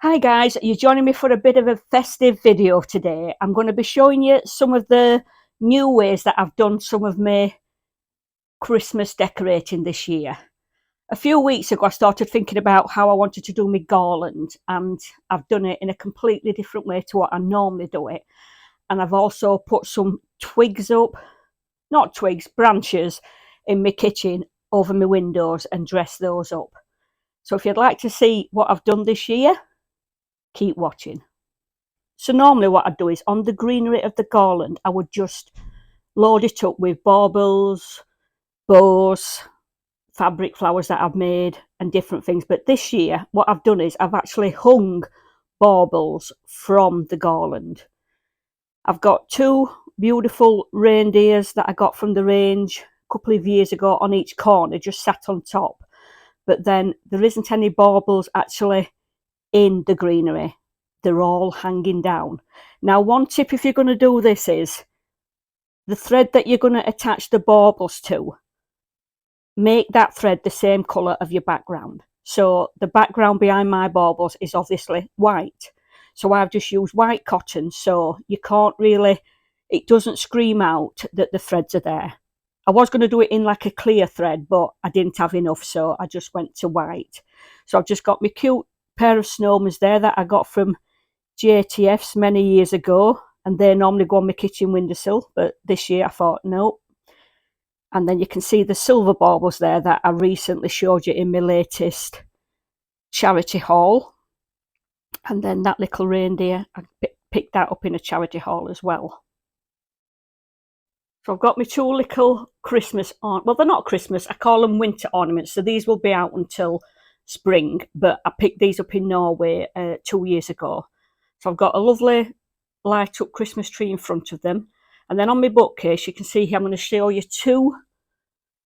Hi guys, you're joining me for a bit of a festive video today. I'm going to be showing you some of the new ways that I've done some of my Christmas decorating this year. A few weeks ago I started thinking about how I wanted to do my garland, and I've done it in a completely different way to what I normally do it. And I've also put some twigs up, not twigs, branches in my kitchen over my windows and dressed those up. So if you'd like to see what I've done this year, keep watching. So normally what I'd do is on the greenery of the garland, I would just load it up with baubles, bows, fabric flowers that I've made and different things. But this year, what I've done is I've actually hung baubles from the garland. I've got two beautiful reindeers that I got from the range a couple of years ago on each corner, just sat on top. But then there isn't any baubles actually in the greenery. They're all hanging down. Now, one tip if you're going to do this is the thread that you're going to attach the baubles to, make that thread the same colour of your background. So the background behind my baubles is obviously white. So I've just used white cotton, so you can't really, it doesn't scream out that the threads are there. I was going to do it in like a clear thread, but I didn't have enough, so I just went to white. So I've just got my cute pair of snowmans there that I got from JTFs many years ago, and they normally go on my kitchen windowsill, but this year I thought no. And then you can see the silver baubles there that I recently showed you in my latest charity haul. And then that little reindeer, I picked that up in a charity haul as well. So I've got my two little Christmas well, they're not Christmas, I call them winter ornaments, so these will be out until spring, but I picked these up in Norway 2 years ago. So I've got a lovely light up Christmas tree in front of them. And then on my bookcase, you can see here, I'm going to show you two.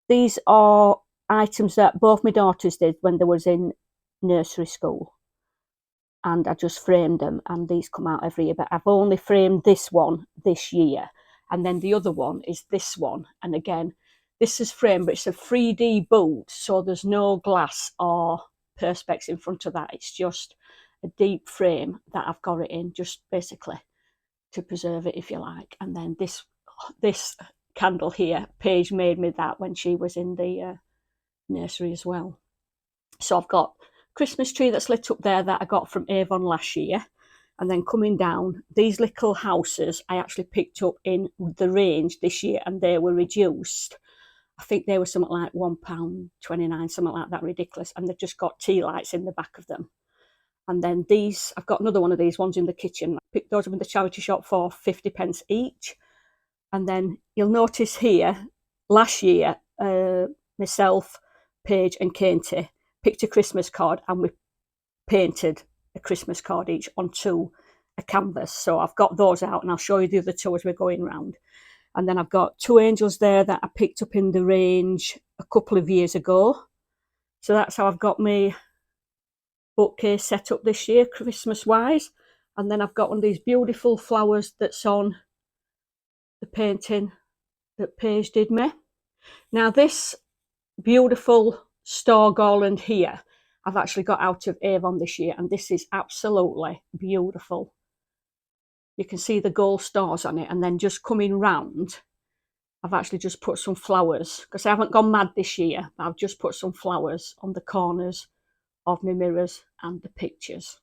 These are items that both my daughters did when they was in nursery school. And I just framed them, and these come out every year. But I've only framed this one this year. And then the other one is this one. And again, this is framed, but it's a 3D boot. So there's no glass or perspex in front of that. It's just a deep frame that I've got it in, just basically to preserve it, if you like. And then this candle here, Paige made me that when she was in the nursery as well. So I've got Christmas tree that's lit up there that I got from Avon last year. And then coming down, these little houses I actually picked up in the range this year, and they were reduced. I think they were something like £1.29, something like that, ridiculous. And they've just got tea lights in the back of them. And then these, I've got another one of these ones in the kitchen. I picked those up in the charity shop for 50p each. And then you'll notice here, last year, myself, Paige and Katie picked a Christmas card, and we painted a Christmas card each onto a canvas. So I've got those out, and I'll show you the other two as we're going round. And then I've got two angels there that I picked up in the range a couple of years ago. So that's how I've got my bookcase set up this year, Christmas wise. And then I've got one of these beautiful flowers that's on the painting that Paige did me. Now this beautiful store garland here, I've actually got out of Avon this year, and this is absolutely beautiful. You can see the gold stars on it, and then just coming round, I've actually just put some flowers, because I haven't gone mad this year, but I've just put some flowers on the corners of my mirrors and the pictures.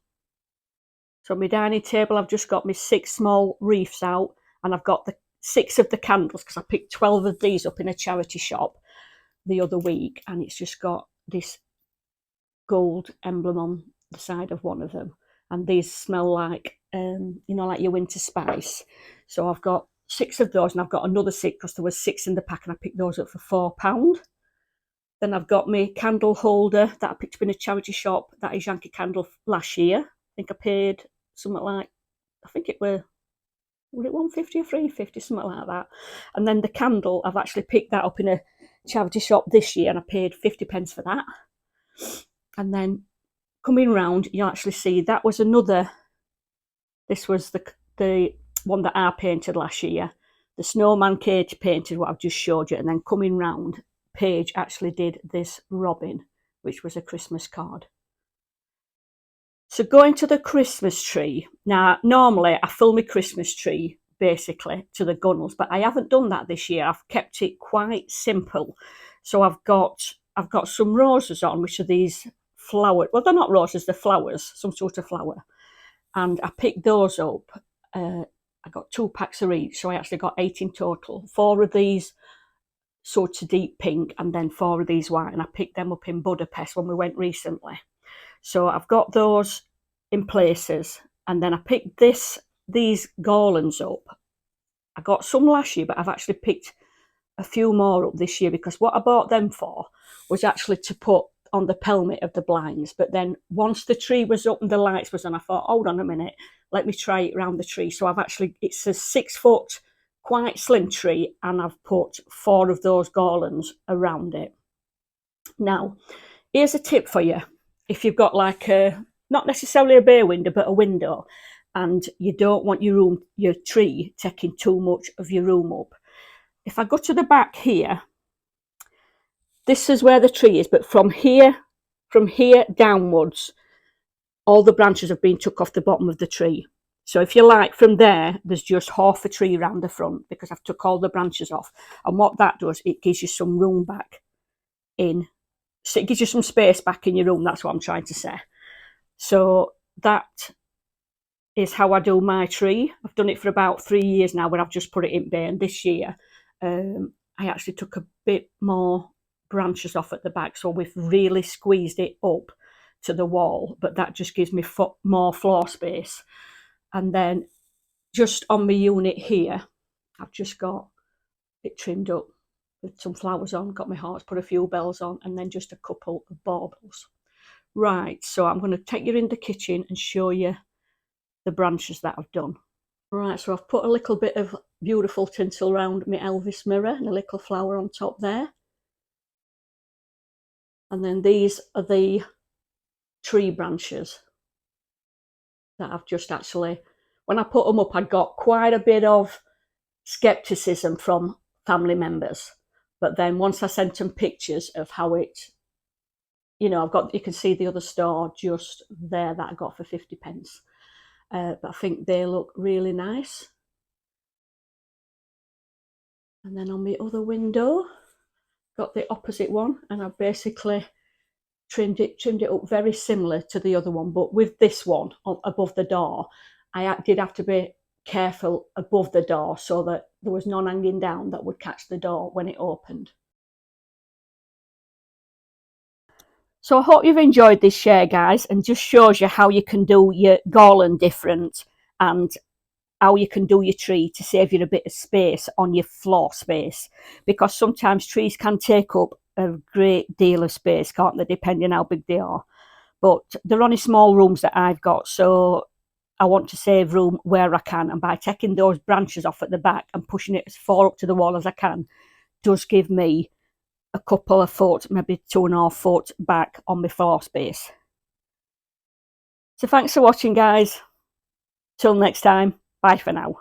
So my dining table, I've just got my 6 small wreaths out, and I've got the 6 of the candles, because I picked 12 of these up in a charity shop the other week, and it's just got this gold emblem on the side of one of them. And these smell like, like your winter spice. So I've got 6 of those, and I've got another 6 because there was 6 in the pack, and I picked those up for £4. Then I've got my candle holder that I picked up in a charity shop. That is Yankee Candle last year. I think I paid something like, I think it were it 150 or 350, something like that. And then the candle, I've actually picked that up in a charity shop this year, and I paid 50p for that. And then coming round, you'll actually see that was another, this was the one that I painted last year. The snowman Kate painted what I've just showed you, and then coming round, Paige actually did this robin, which was a Christmas card. So going to the Christmas tree. Now, normally I fill my Christmas tree basically to the gunnels, but I haven't done that this year. I've kept it quite simple. So I've got some roses on, which are these flowers. Well, they're not roses, they're flowers, some sort of flower. And I picked those up. I got 2 packs of each, so I actually got 8 in total. 4 of these sort of deep pink, and then 4 of these white. And I picked them up in Budapest when we went recently. So I've got those in places, and then I picked these garlands up. I got some last year, but I've actually picked a few more up this year, because what I bought them for was actually to put on the pelmet of the blinds. But then once the tree was up and the lights was on, I thought, hold on a minute, let me try it around the tree. So it's a 6 foot, quite slim tree, and I've put 4 of those garlands around it. Now, here's a tip for you. If you've got like not necessarily a bay window, but a window, and you don't want your tree taking too much of your room up. If I go to the back here, this is where the tree is, but from here downwards, all the branches have been took off the bottom of the tree. So if you like, from there's just half a tree around the front, because I've took all the branches off. And what that does, it gives you some room back in. So it gives you some space back in your room. That's what I'm trying to say. So that is how I do my tree. I've done it for about 3 years now, where I've just put it in bay. And this year, I actually took a bit more branches off at the back, so we've really squeezed it up to the wall, but that just gives me more floor space. And then just on my unit here, I've just got it trimmed up with some flowers on, got my hearts, put a few bells on, and then just a couple of baubles. Right, so I'm going to take you in the kitchen and show you the branches that I've done. Right, so I've put a little bit of beautiful tinsel around my Elvis mirror and a little flower on top there. And then these are the tree branches that I've just actually, when I put them up, I got quite a bit of skepticism from family members. But then once I sent them pictures of how it, you can see the other store just there that I got for 50p. But I think they look really nice. And then on the other window, got the opposite one, and I've basically trimmed it up very similar to the other one. But with this one above the door, I did have to be careful above the door so that there was none hanging down that would catch the door when it opened. So I hope you've enjoyed this share, guys, and just shows you how you can do your garland different, and how you can do your tree to save you a bit of space on your floor space, because sometimes trees can take up a great deal of space, can't they, depending how big they are. But they're only small rooms that I've got, so I want to save room where I can, and by taking those branches off at the back and pushing it as far up to the wall as I can does give me a couple of foot, maybe 2.5 foot back on my floor space. So thanks for watching, guys. Till next time, bye for now.